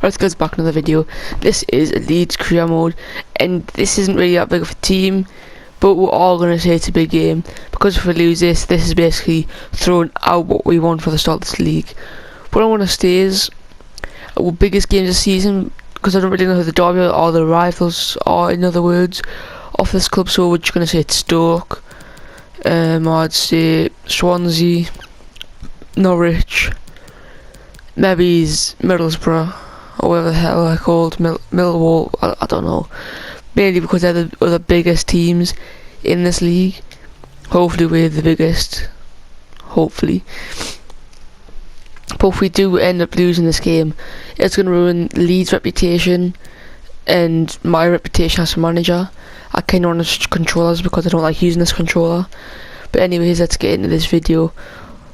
Let's go back to another video. This is a Leeds career mode, and this isn't really that big of a team, but we're all going to say it's a big game, because if we lose this is basically throwing out what we want for the start of this league. What I want to say is our biggest games this season, because I don't really know who the derby or the rivals are, in other words, of this club, so we're just going to say it's Stoke, I'd say Swansea, Norwich, maybe Middlesbrough, or whatever the hell they're called, Millwall, I don't know. Mainly because they're the biggest teams in this league. Hopefully we're the biggest. Hopefully. But if we do end up losing this game, it's going to ruin Leeds' reputation and my reputation as a manager. I kind of want to switch controllers because I don't like using this controller. But anyways, let's get into this video.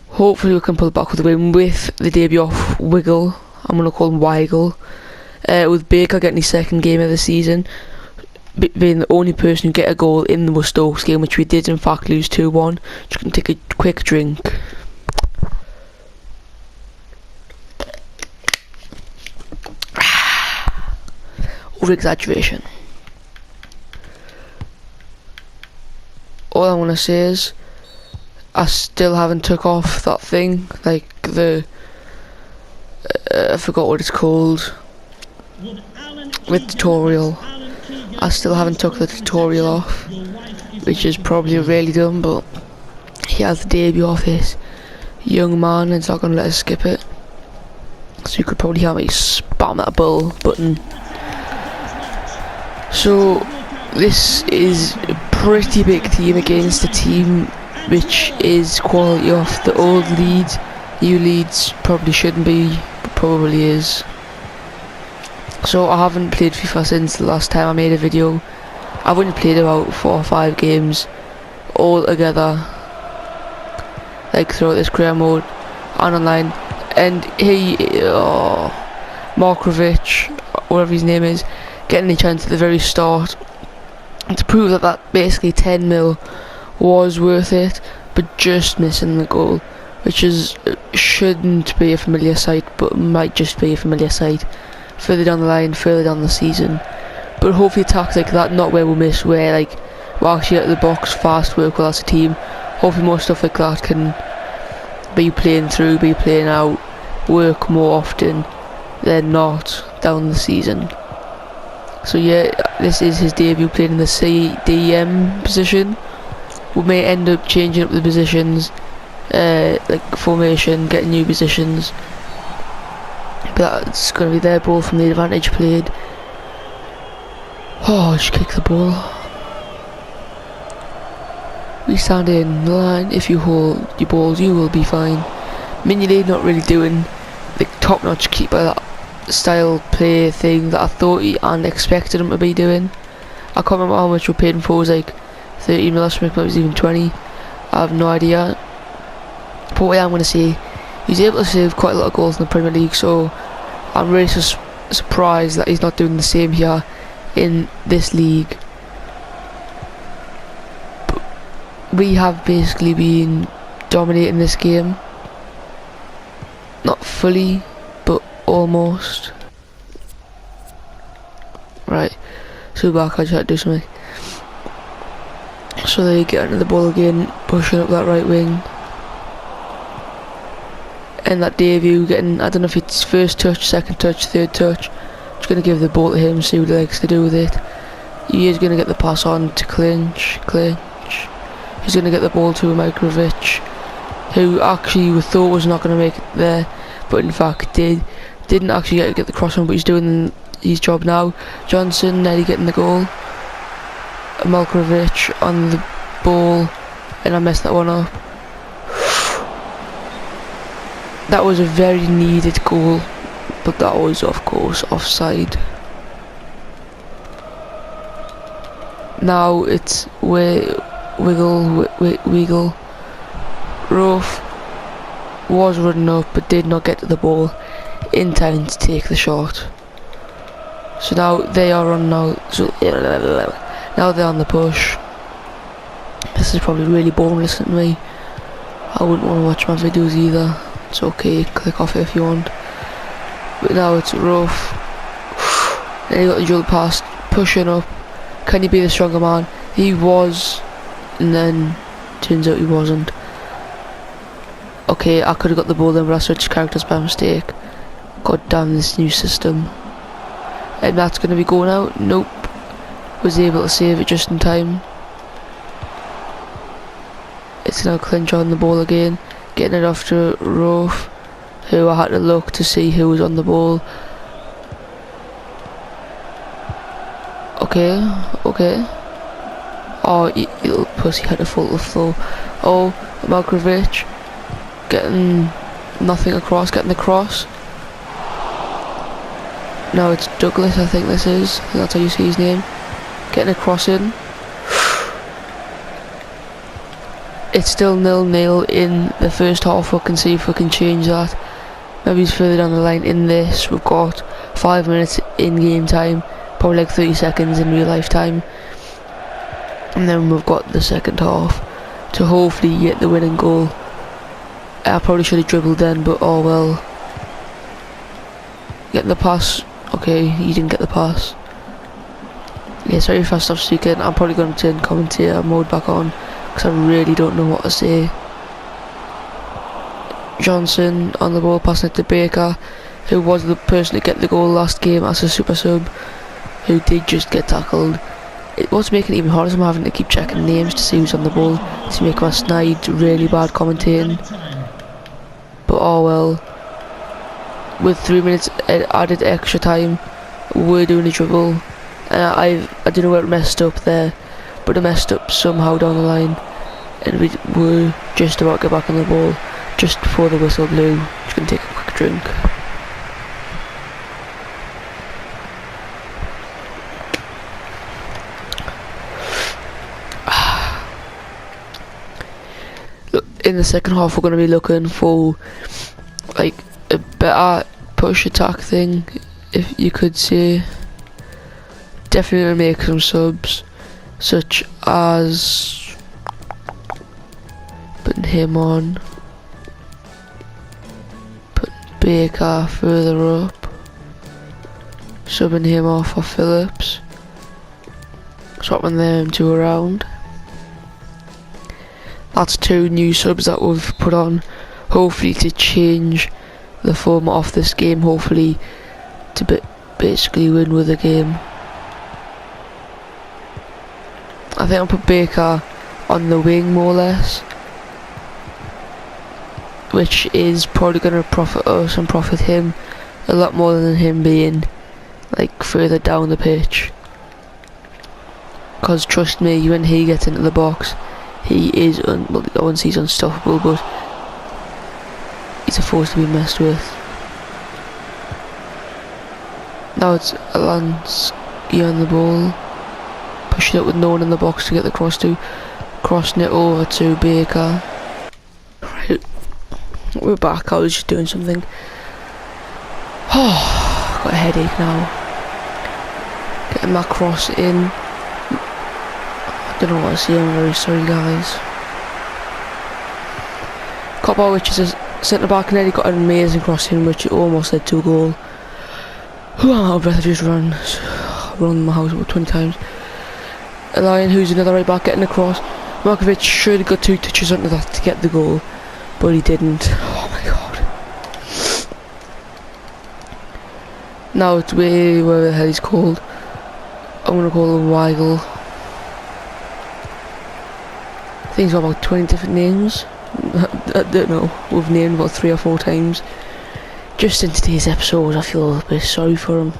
Hopefully we can pull back with a win with the debut of Wiggle. I'm going to call him Weigl. With Baker getting his second game of the season, being the only person who get a goal in the Stokes game, which we did in fact lose 2-1. Just going to take a quick drink. Over exaggeration. All I want to say is I still haven't took off that thing, like the I forgot what it's called, with tutorial. I still haven't took the tutorial off, which is probably really dumb, but he has the debut of this young man and it's not going to let us skip it. So you could probably have me spam that ball button. So this is a pretty big team against a team which is quality of the old Leeds. New Leeds probably shouldn't be, but probably is. So I haven't played FIFA since the last time I made a video. I've only played about 4 or 5 games all together, like throughout this career mode and online. And Markovic, whatever his name is, getting a chance at the very start to prove that basically 10 mil was worth it, but just missing the goal, which shouldn't be a familiar sight, but might just be a familiar sight further down the line, further down the season. But hopefully attacks like that, not where we miss, where like we're actually at the box, fast work well as a team. Hopefully more stuff like that can be playing through, be playing out, work more often than not down the season. So yeah, this is his debut playing in the CDM position. We may end up changing up the positions, like formation, getting new positions. But that's going to be their ball from the advantage played. Oh, just kick the ball. We stand in line. If you hold your balls, you will be fine. Mignolet not really doing the top-notch keeper that style play thing that I thought and expected him to be doing. I can't remember how much we paid him for. It was like 30 mil, maybe it was even 20. I have no idea. But what I am going to say, he's able to save quite a lot of goals in the Premier League, so I'm really surprised that he's not doing the same here in this league. But we have basically been dominating this game. Not fully, but almost. Right, so back, I just had to do something. So they get into the ball again, pushing up that right wing. And that debut getting, I don't know if it's first touch, second touch, third touch. Just going to give the ball to him, see what he likes to do with it. He is going to get the pass on to Clinch. He's going to get the ball to Markovic, who actually we thought was not going to make it there, but in fact didn't actually get the cross on, but he's doing his job now. Johnson nearly getting the goal. Markovic on the ball, and I messed that one up. That was a very needed goal, but that was of course offside. Now it's Wiggle. Rough was running up but did not get to the ball in time to take the shot. So now they are on now. So now they're on the push. This is probably really boring listening to me. I wouldn't want to watch my videos either. It's okay, click off it if you want. But now it's Rough Then he got the dribble pass, pushing up. Can he be the stronger man? He was, and then turns out he wasn't. Okay, I could have got the ball then, but I switched characters by mistake. God damn this new system. And that's going to be going out. Nope. Was able to save it just in time. It's now Clinch on the ball again. Getting it off to Roth, who I had to look to see who was on the ball. Okay. Oh, you little pussy had a fault of the floor. Oh, Malkovich. Getting nothing across, getting the cross. Now it's Douglas, I think this is. That's how you see his name. Getting a cross in. It's still 0-0 in the first half. We can see if we can change that. Maybe it's further down the line in this. We've got 5 minutes in game time. Probably like 30 seconds in real life time. And then we've got the second half to hopefully get the winning goal. I probably should have dribbled then, but oh well. Getting the pass. Okay, he didn't get the pass. Yeah, sorry if I stop speaking. I'm probably going to turn commentator mode back on because I really don't know what to say. Johnson on the ball, passing it to Baker, who was the person to get the goal last game as a super sub, who did just get tackled. What's making it even harder is I'm having to keep checking names to see who's on the ball to make my snide really bad commentating. But oh well. With 3 minutes added extra time, we're doing a dribble. I don't know where it messed up there, but it messed up somehow down the line, and we were just about to get back on the ball just before the whistle blew. Just gonna take a quick drink. In the second half, we're going to be looking for like a better push attack thing, if you could say. Definitely going to make some subs, such as putting him on, putting Baker further up, subbing him off for Phillips, swapping them two around. That's 2 new subs that we've put on, hopefully to change the format of this game, hopefully to basically win with the game. I think I'll put Baker on the wing more or less, which is probably going to profit us and profit him a lot more than him being like further down the pitch. Because trust me, when he gets into the box, he is, I wouldn't say he's unstoppable, but he's a force to be messed with. Now it's Alansky on the ball, pushing it with no one in the box to get the cross to, crossing it over to Baker. Right, we're back. I was just doing something. Oh, got a headache now. Getting that cross in. I don't know what to say, I'm very sorry guys. Copper, which is a centre back, and then he got an amazing cross in which almost led to a goal. I'm out of breath, I've just run my house about 20 times. A Lion, who's another right back, getting across. Markovic should have got 2 touches onto that to get the goal, but he didn't. Oh my god. Now it's way where the hell he's called. I'm gonna call him Weigel. I think he's got about 20 different names. I don't know. We've named about 3 or 4 times. Just in today's episode, I feel a little bit sorry for him.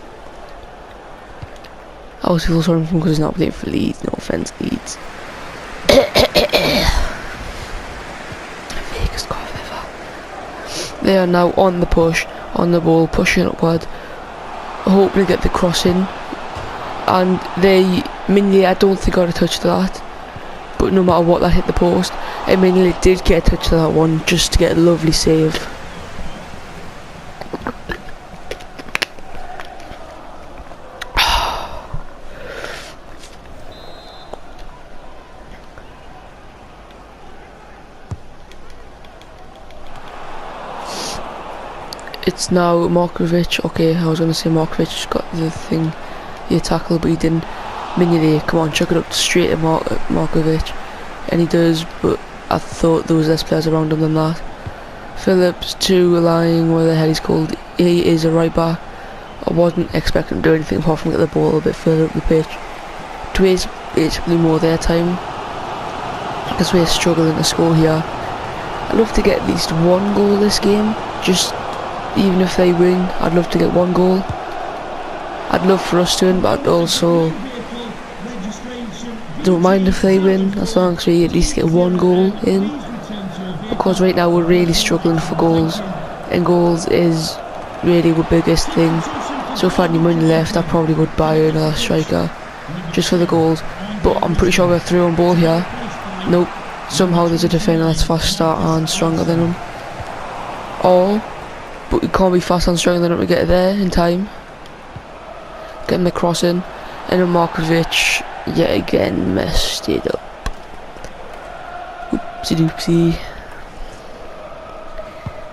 I also feel sorry for him because he's not playing for Leeds. No offense, Leeds. Fakest cough ever. They are now on the push, on the ball, pushing upward, hoping to get the cross in. And they, Minley, I don't think got a touch to that. But no matter what, that hit the post. And Minley did get a touch to that one, just to get a lovely save. It's now Markovic. Okay, I was going to say Markovic got the thing your tackle, but he didn't. Mignolet, come on, chuck it up straight to Markovic, and he does, but I thought there was less players around him than that. Phillips to lying where the hell he's called. He is a right back. I wasn't expecting him to do anything apart from get the ball a bit further up the pitch. To waste basically more their time, because we're struggling to score here. I'd love to get at least one goal this game, just even if they win, I'd love to get one goal. I'd love for us to win, but I'd also don't mind if they win, as long as we at least get one goal in, because right now we're really struggling for goals, and goals is really the biggest thing. So if I had any money left, I probably would buy another striker just for the goals, but I'm pretty sure we're through on ball here. Nope, somehow there's a defender that's faster and stronger than him, but we can't be faster and stronger than him to get there in time. Getting the cross in, and then Markovic yet again messed it up. Oopsie doopsie.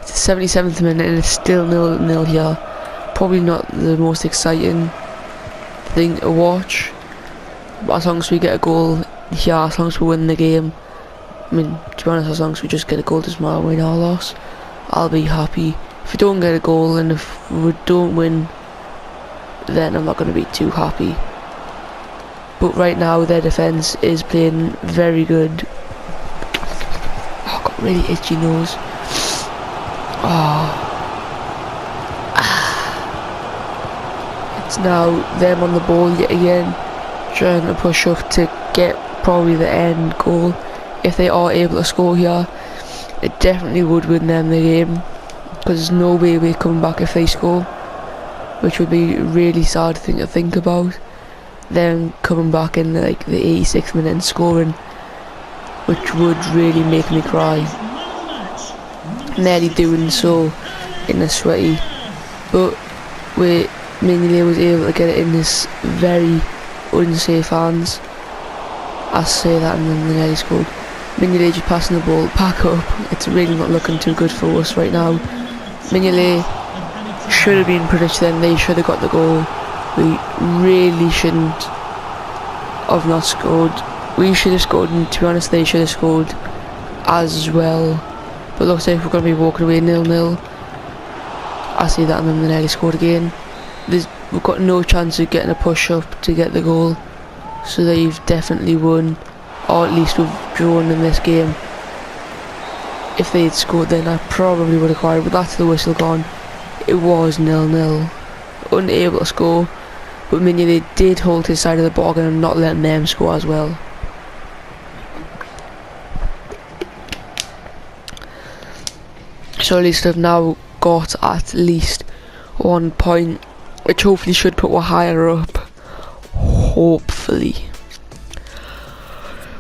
It's the 77th minute and it's still 0-0 here. Probably not the most exciting thing to watch, but as long as we get a goal here, as long as we win the game, I mean, to be honest, as long as we just get a goal, doesn't matter win or loss, I'll be happy. If we don't get a goal and if we don't win, then I'm not going to be too happy. But right now their defence is playing very good. Oh, I've got a really itchy nose. It's now them on the ball yet again, trying to push up to get probably the end goal. If they are able to score here, it definitely would win them the game, because there's no way we're coming back if they score, which would be a really sad thing to think about. Them coming back in like the 86th minute and scoring, which would really make me cry. Nearly doing so in the sweaty, but Mignolet was able to get it in this very unsafe hands. I say that and then they nearly scored. Mignolet just passing the ball back up. It's really not looking too good for us right now. Mignolet should have been punished then, they should have got the goal. We really shouldn't have not scored. We should have scored, and to be honest they should have scored as well. But looks like we're going to be walking away 0-0. I see that and then they nearly scored again. We've got no chance of getting a push up to get the goal, so they've definitely won, or at least we've drawn in this game. If they had scored then I probably would have cried, but that's the whistle gone. It was 0-0. Unable to score, but Mignolet did hold his side of the bargain and not letting them score as well. So at least I've now got at least 1 point, which hopefully should put us higher up. Hopefully.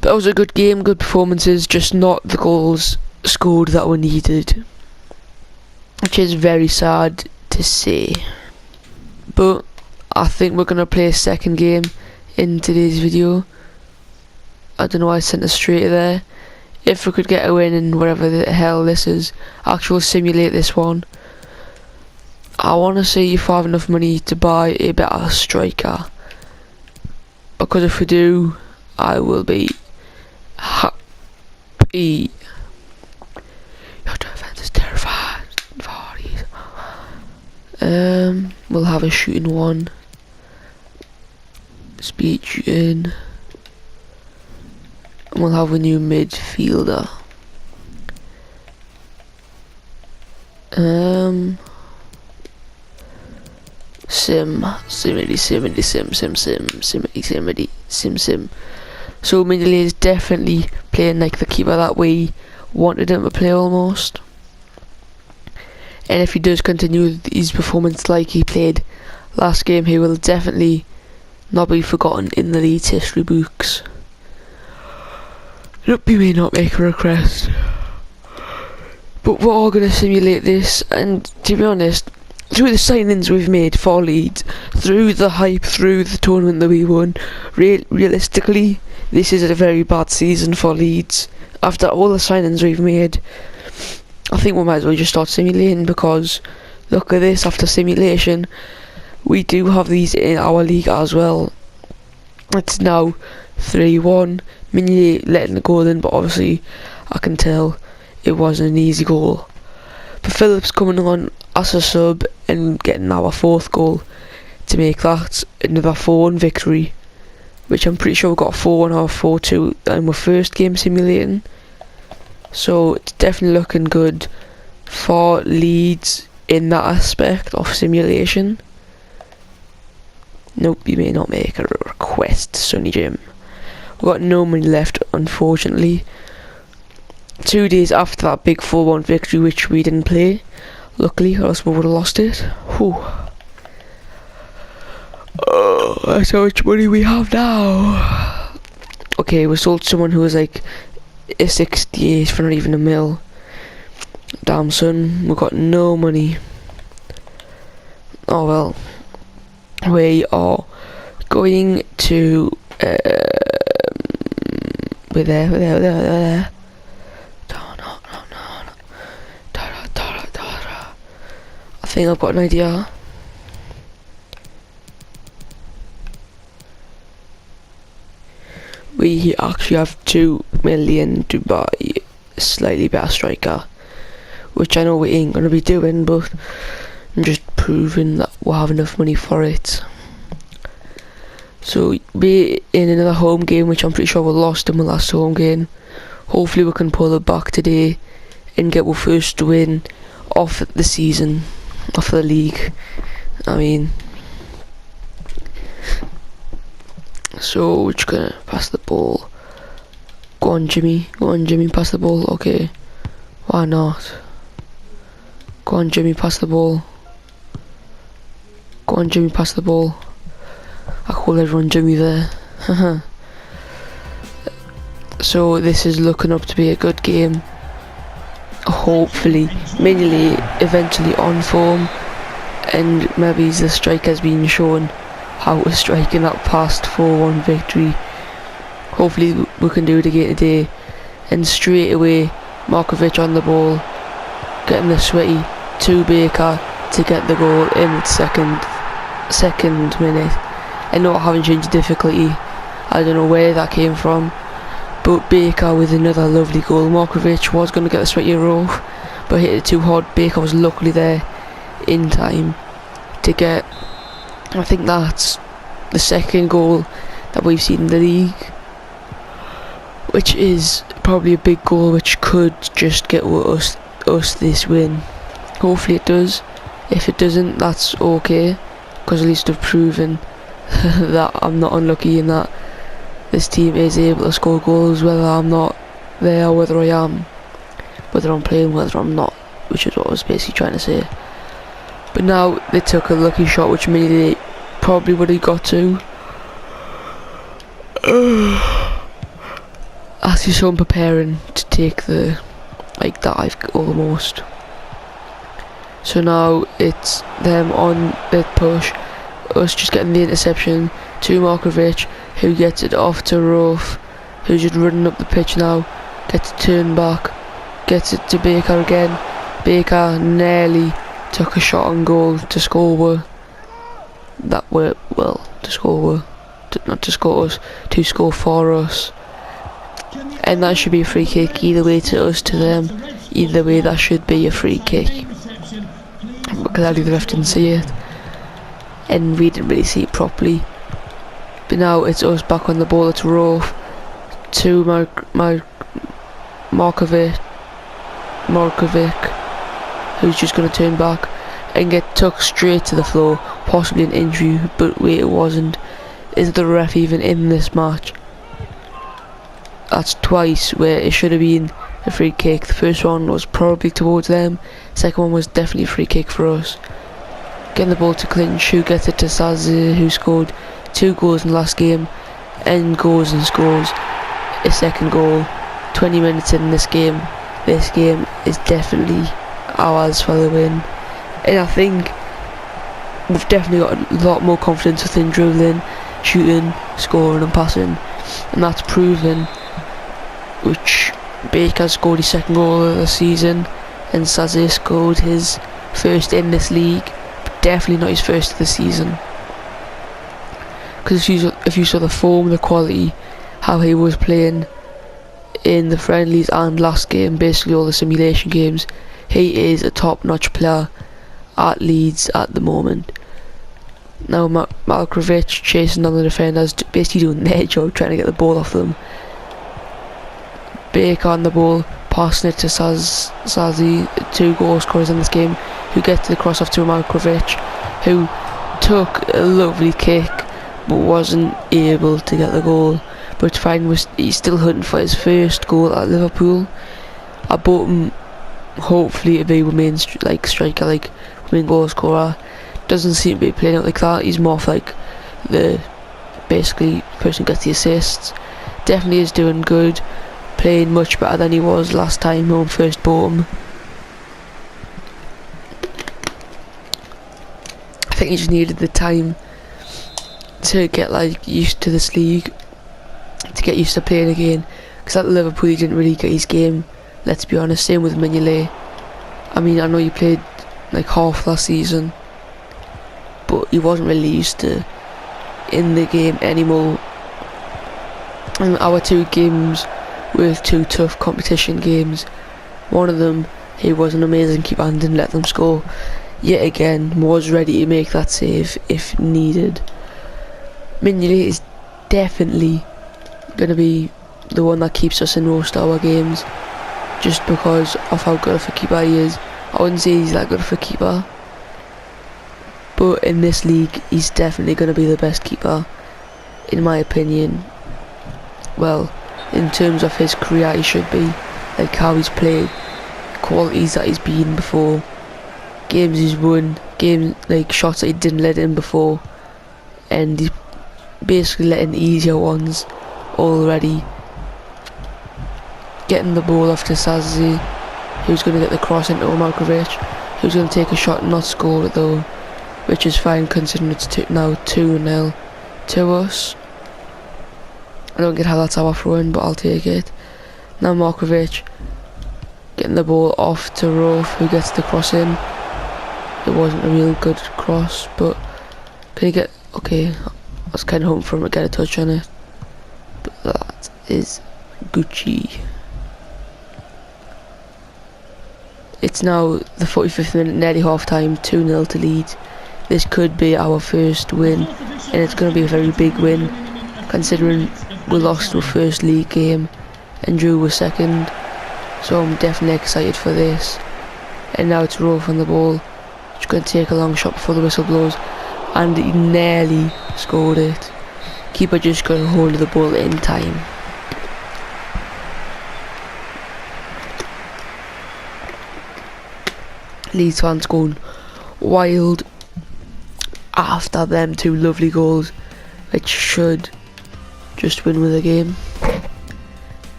But that was a good game, good performances, just not the goals scored that were needed, which is very sad to say. But I think we're going to play a second game in today's video. I don't know why I sent us straight there. If we could get a win in whatever the hell this is, actual simulate this one. I want to see if I have enough money to buy a better striker, because if we do, I will be happy. Your defense is terrified. We'll have a shooting one. Speed shooting. And we'll have a new midfielder. Sim. So Mignolet is definitely playing like the keeper that we wanted him to play almost. And if he does continue his performance like he played last game, he will definitely not be forgotten in the Leeds history books. Nope, we may not make a request, but we're all going to simulate this. And to be honest, through the signings we've made for Leeds, through the hype, through the tournament that we won, realistically, this is a very bad season for Leeds. After all the signings we've made, I think we might as well just start simulating, because look at this, after simulation, we do have these in our league as well. It's now 3-1. Mignolet letting the goal in, but obviously I can tell it wasn't an easy goal. But Phillips coming on as a sub and getting our 4th goal to make that another 4-1 victory, which I'm pretty sure we got a 4-1 or 4-2 in my first game simulating. So it's definitely looking good for Leeds in that aspect of simulation. Nope, you may not make a request, Sonny Jim. We've got no money left, unfortunately. 2 days after that big 4-1 victory, which we didn't play, luckily, or else we would have lost it. Whew. Oh, that's how much money we have now. Okay, we sold someone who was like a 68 for not even a mil. Damn, son, we got no money. Oh well. We are going to we're there. I think I've got an idea. We actually have 2 million to buy a slightly better striker, which I know we ain't gonna be doing, but I'm just proving that we'll have enough money for it. So be in another home game, which I'm pretty sure we lost in the last home game. Hopefully we can pull it back today and get our first win of the season, of the league. I mean, so we're just gonna pass the ball. Go on, Jimmy, pass the ball. Okay, why not? Go on, Jimmy, pass the ball. Go on, Jimmy, pass the ball. I call everyone Jimmy there. So this is looking up to be a good game. Hopefully, Mignolet eventually on form, and maybe the striker's been shown how to strike in that past 4-1 victory. Hopefully we can do it again today. And straight away, Markovic on the ball, getting the sweaty to Baker to get the goal in its second minute, and not having changed the difficulty. I don't know where that came from, but Baker with another lovely goal. Markovic was going to get the sweaty roll, but hit it too hard. Baker was luckily there in time to get, I think that's the second goal that we've seen in the league, which is probably a big goal which could just get us this win. Hopefully it does. If it doesn't, that's okay, because at least I've proven that I'm not unlucky in that this team is able to score goals, whether I'm not there or whether I am, whether I'm playing, whether I'm not, which is what I was basically trying to say. But now they took a lucky shot which Mignolet probably would have got to. As you saw him preparing to take the dive almost. So now it's them on the push, us just getting the interception to Markovic, who gets it off to Ruff, who's just running up the pitch now, gets it turned back, gets it to Baker again. Baker nearly took a shot on goal to score to score for us. And that should be a free kick either way, to us, to them. Either way, that should be a free kick. But clearly the ref didn't see it, and we didn't really see it properly. But now it's us back on the ball. It's Rolf to Markovic, who's just going to turn back and get took straight to the floor. Possibly an injury, but wait, it wasn't. Is the ref even in this match? That's twice where it should have been a free kick. The first one was probably towards them, second one was definitely a free kick for us. Getting the ball to Clinch, who gets it to Sazi, who scored 2 goals in the last game, and goes and scores a second goal 20 minutes in this game. This game is definitely ours for the win, and I think we've definitely got a lot more confidence within dribbling, shooting, scoring and passing, and that's proven. Which Baker scored his second goal of the season, and Sazi scored his first in this league. definitely not his first of the season. Because if you saw the form, the quality, how he was playing in the friendlies and last game, basically all the simulation games, he is a top-notch player at Leeds at the moment. Now Malkovich chasing down the defenders, basically doing their job, trying to get the ball off them. Baker on the ball, passing it to Sazi, 2 goal scorers in this game, who get to the cross off to Malkovich, who took a lovely kick but wasn't able to get the goal. But it's fine, he's still hunting for his first goal at Liverpool. I bought him hopefully to be main striker, like main goal scorer. Doesn't seem to be playing out like that. He's more of like the basically person who gets the assists. Definitely is doing good, playing much better than he was last time when we first bought him. I think he just needed the time to get like used to this league, to get used to playing again, because at Liverpool he didn't really get his game, let's be honest. Same with Mignolet. I mean, I know he played like half last season, but he wasn't really used to in the game anymore. And our 2 games were 2 tough competition games. One of them, he was an amazing keeper and didn't let them score. Yet again, was ready to make that save if needed. Mignolet is definitely going to be the one that keeps us in most of our games, just because of how good of a keeper he is. I wouldn't say he's that good of a keeper, but in this league he's definitely going to be the best keeper, in my opinion. Well, in terms of his career he should be, like how he's played, qualities that he's been before, games he's won, games like shots that he didn't let in before, and he's basically letting easier ones already. Getting the ball off to Sazi, who's going to get the cross into Malkovich, who's going to take a shot and not score it though, which is fine considering it's now 2-0 to us. I don't get how that's our throw-in, but I'll take it. Now Malkovich getting the ball off to Rolf, who gets the cross in. It wasn't a real good cross, but can he get... okay, I was kind of hoping for him to get a touch on it, but that is Gucci. It's now the 45th minute, nearly half time, 2-0 to Leeds. This could be our first win, and it's going to be a very big win, considering we lost our first league game and drew a second. So I'm definitely excited for this. And now it's Rolf on the ball. He's going to take a long shot before the whistle blows, and he nearly scored it. Keeper just got a hold of the ball in time. Leeds fans going wild after them 2 lovely goals, which should just win with the game.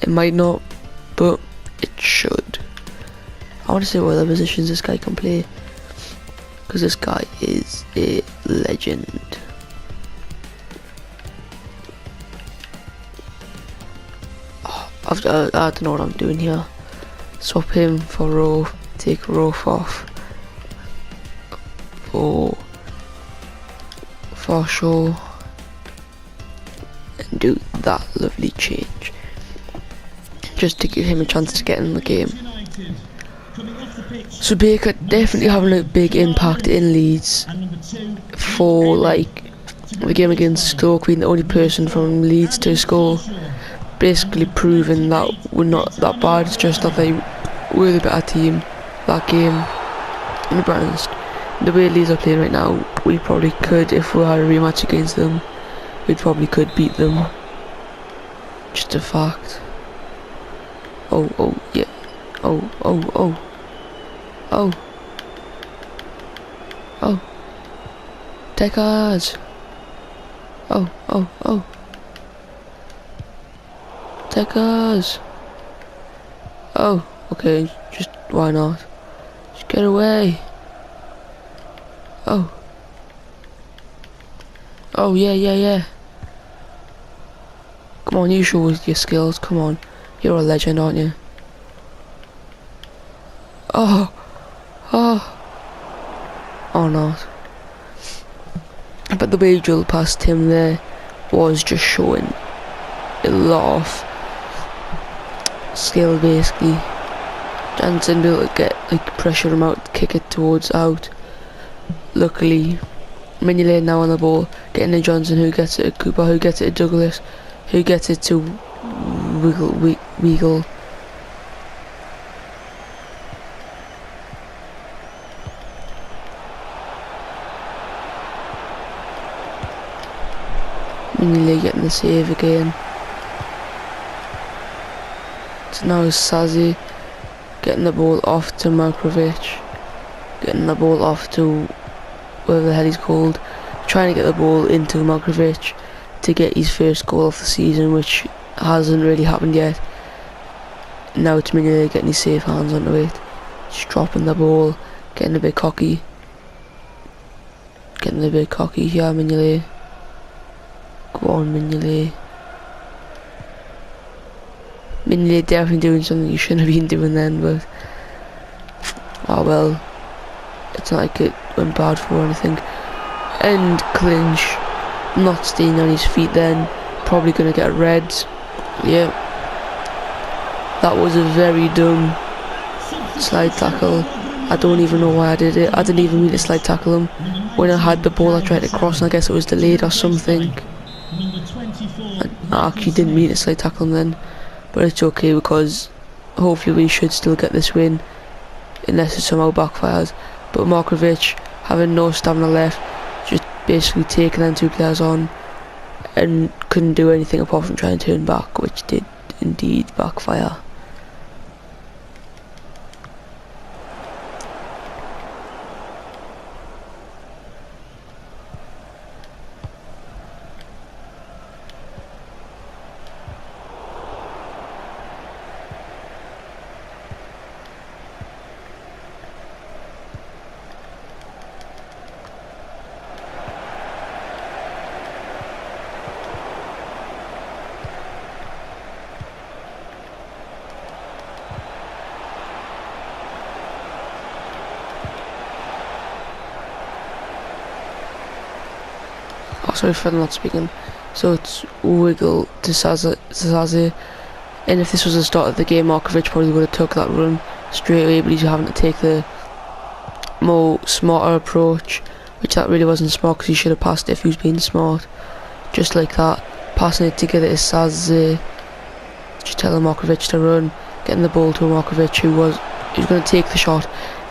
It might not, but it should. I want to see what other positions this guy can play, because this guy is a legend. I don't know what I'm doing here. Swap him for Rolf, take Rolf off for sure, and do that lovely change, just to give him a chance to get in the game. So Baker definitely having a big impact in Leeds for like the game against Stoke, being the only person from Leeds to score, basically proving that we're not that bad. It's just that they were the better team that game. And to be honest, the way Leeds are playing right now, we probably could, if we had a rematch against them, we probably could beat them. Just a fact. Oh, yeah. Oh. Take us. Oh. Take us. Oh, okay, just why not? Just get away. Oh, yeah. Come on, you show us your skills, come on. You're a legend, aren't you? Oh. or not. But the way Joel passed him there was just showing a lot of skill basically. Jansen be able to get pressure him out, kick it towards out. Luckily, Mignolet now on the ball, getting to Johnson, who gets it to Cooper, who gets it to Douglas, who gets it to Weagle. Mignolet getting the save again. So now it's Sazi getting the ball off to Markovic, getting the ball off to whatever the hell he's called, trying to get the ball into Markovic to get his first goal of the season, which hasn't really happened yet. Now it's Mignolet getting his safe hands onto it, just dropping the ball, getting a bit cocky. Yeah, Mignolet. Go on, Mignolet. Mignolet definitely doing something you shouldn't have been doing then, but oh well. It's not like it went bad for anything. And clinch, not staying on his feet then, probably gonna get a red. Yeah. That was a very dumb slide tackle. I don't even know why I did it. I didn't even mean to slide tackle him. When I had the ball I tried to cross and I guess it was delayed or something. I actually didn't mean to slide tackle him then. But it's okay because hopefully we should still get this win. Unless it somehow backfires. But Markovic, having no stamina left, just basically taking them two players on and couldn't do anything apart from trying to turn back, which did indeed backfire. Oh, sorry for not speaking. So it's Wiggle to Sazi. And if this was the start of the game, Markovic probably would have took that run straight away, but he's having to take the more smarter approach, which that really wasn't smart because he should have passed it if he was being smart. Just like that, passing it together to Sazi, just telling Markovic to run, getting the ball to Markovic, who was going to take the shot,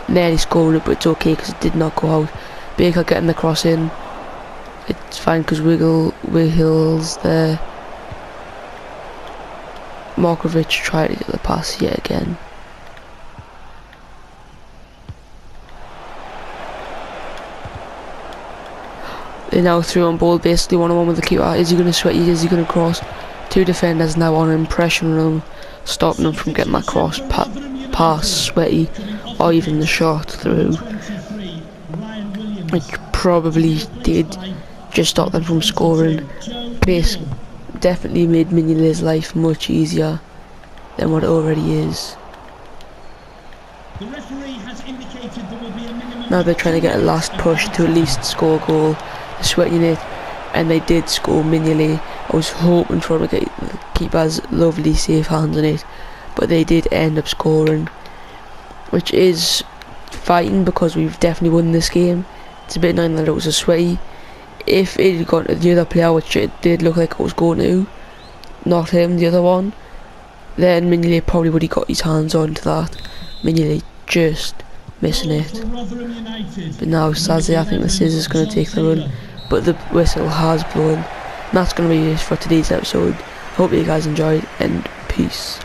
nearly scored it, but it's okay because it did not go out. Baker getting the cross in. It's fine because Wiggle's there. Markovic tried to get the pass yet again. They now threw on ball, basically one-on-one with the keeper. Is he going to sweaty? Is he going to cross? Two defenders now on him, pressuring him, stopping him from getting that cross pass, sweaty, or even the shot through. Which probably did just stop them from scoring. Pace definitely made Mignolet's life much easier than what it already is. Now they're trying to get a last push to at least score a goal. They're sweating it, and they did score. Mignolet, I was hoping for him to get the keeper's lovely safe hands on it, but they did end up scoring, which is fighting because we've definitely won this game. It's a bit annoying that it was a sweaty. If it had gone to the other player, which it did look like it was going to, not him, the other one, then Mignolet probably would have got his hands onto that. Mignolet just missing it. But now Sazi, I think this is going to take the run, but the whistle has blown. And that's going to be it for today's episode. Hope you guys enjoyed, and peace.